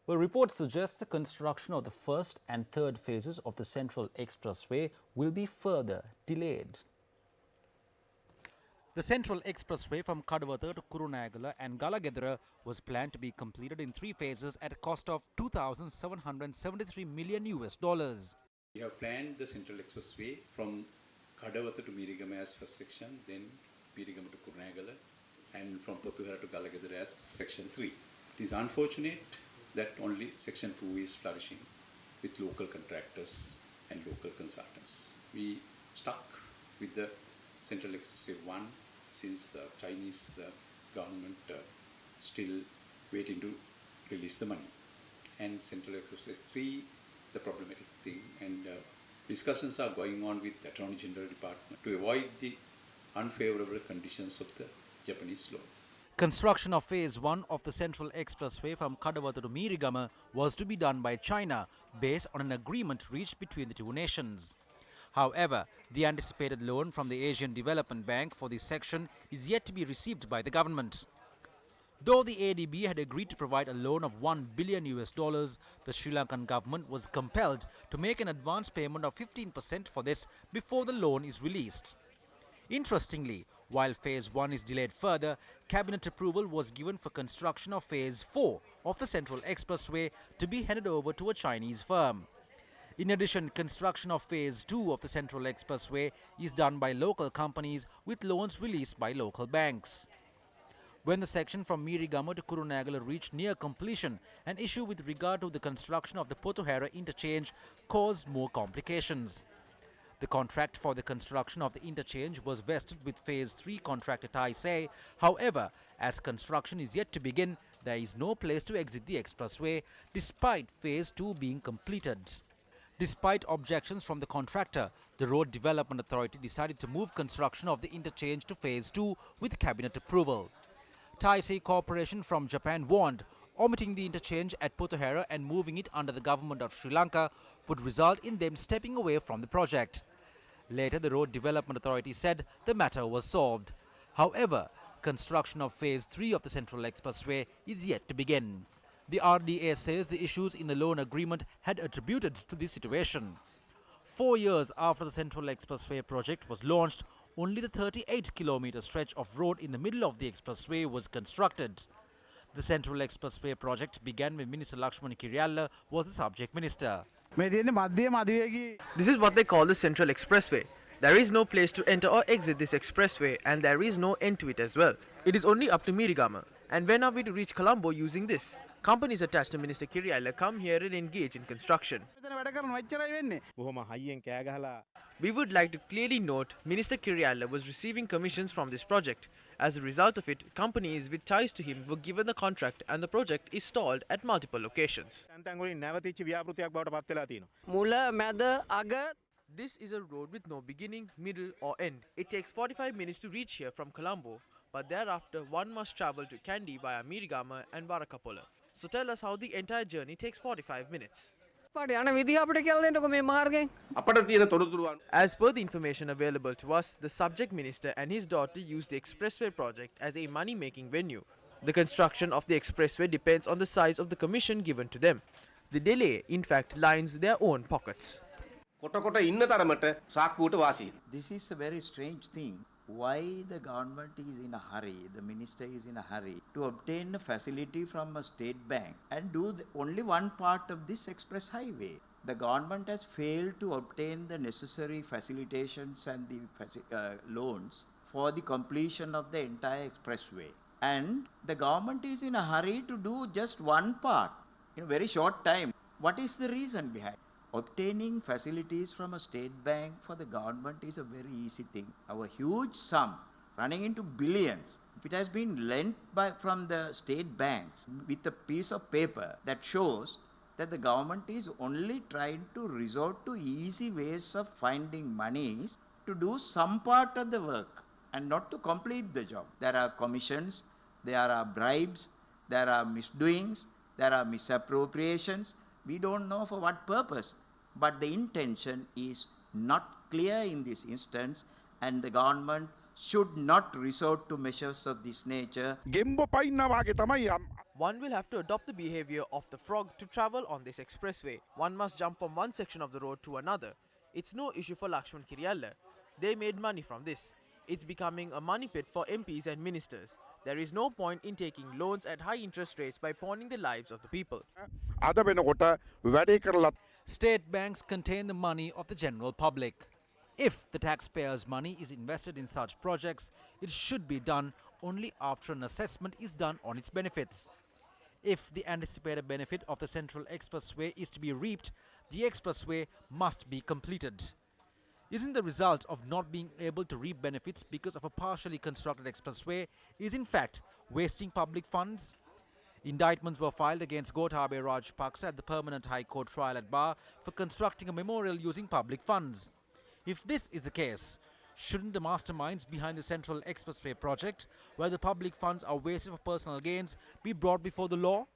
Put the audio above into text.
Well, reports suggest the construction of the first and third phases of the Central Expressway will be further delayed. The Central Expressway from Kadawatha to Kurunegala and Galagedera was planned to be completed in 3 phases at a cost of $2,773 million US. We have planned the Central Expressway from Kadawatha to Mirigama as first section, then Mirigama to Kurunegala, and from Pothuhara to Galagedera as section 3. It is unfortunate that only section 2 is flourishing with local contractors and local consultants. We stuck with the Central Expressway 1 since Chinese government still waiting to release the money. And Central Expressway 3, the problematic thing, and discussions are going on with the Attorney General Department to avoid the unfavorable conditions of the Japanese law. Construction of Phase 1 of the Central Expressway from Kadawatha to Mirigama was to be done by China based on an agreement reached between the two nations. However, the anticipated loan from the Asian Development Bank for this section is yet to be received by the government. Though the ADB had agreed to provide a loan of $1 billion, the Sri Lankan government was compelled to make an advance payment of 15% for this before the loan is released. Interestingly, while Phase 1 is delayed further, cabinet approval was given for construction of Phase 4 of the Central Expressway to be handed over to a Chinese firm. In addition, construction of Phase 2 of the Central Expressway is done by local companies with loans released by local banks. When the section from Mirigama to Kurunegala reached near completion, an issue with regard to the construction of the Pothuhara interchange caused more complications. The contract for the construction of the interchange was vested with Phase 3 contractor Taisei. However, as construction is yet to begin, there is no place to exit the expressway despite Phase 2 being completed. Despite objections from the contractor, the Road Development Authority decided to move construction of the interchange to Phase 2 with cabinet approval. Taisei Corporation from Japan warned omitting the interchange at Pothuhara and moving it under the government of Sri Lanka would result in them stepping away from the project. Later, the Road Development Authority said the matter was solved. However, construction of Phase 3 of the Central Expressway is yet to begin. The RDA says the issues in the loan agreement had attributed to this situation. 4 years after the Central Expressway project was launched, only the 38-kilometer stretch of road in the middle of the expressway was constructed. The Central Expressway project began when Minister Lakshman Kiriyalla was the subject minister. This is what they call the Central Expressway. There is no place to enter or exit this expressway, and there is no end to it as well. It is only up to Mirigama. And when are we to reach Colombo using this? Companies attached to Minister Kiriyalla come here and engage in construction. We would like to clearly note Minister Kiriyalla was receiving commissions from this project. As a result of it, companies with ties to him were given the contract and the project is stalled at multiple locations. This is a road with no beginning, middle or end. It takes 45 minutes to reach here from Colombo, but thereafter one must travel to Kandy via Mirigama and Varakapola. So tell us how the entire journey takes 45 minutes. As per the information available to us, the subject minister and his daughter used the expressway project as a money-making venue. The construction of the expressway depends on the size of the commission given to them. The delay, in fact, lines their own pockets. This is a very strange thing. Why the government is in a hurry, the minister is in a hurry to obtain a facility from a state bank and do only one part of this express highway. The government has failed to obtain the necessary facilitations and the loans for the completion of the entire expressway. And the government is in a hurry to do just one part in a very short time. What is the reason behind? Obtaining facilities from a state bank for the government is a very easy thing. Our huge sum running into billions, if it has been lent from the state banks with a piece of paper that shows that the government is only trying to resort to easy ways of finding monies to do some part of the work and not to complete the job. There are commissions, there are bribes, there are misdoings, there are misappropriations. We don't know for what purpose. But the intention is not clear in this instance, and the government should not resort to measures of this nature. ගෙම්බ පයින්න වාගේ තමයි One will have to adopt the behavior of the frog to travel on this expressway. One must jump from one section of the road to another. It's no issue for Lakshman Kirialla. They made money from this. It's becoming a money pit for MPs and ministers. There is no point in taking loans at high interest rates by pawning the lives of the people. අද වෙනකොට වැඩේ කරලා State banks contain the money of the general public. If the taxpayers' money is invested in such projects, it should be done only after an assessment is done on its benefits. If the anticipated benefit of the Central Expressway is to be reaped, the expressway must be completed. Isn't the result of not being able to reap benefits because of a partially constructed expressway is in fact wasting public funds? Indictments were filed against Gotabaya Rajapaksa at the Permanent High Court trial at Bar for constructing a memorial using public funds. If this is the case, shouldn't the masterminds behind the Central Expressway project, where the public funds are wasted for personal gains, be brought before the law?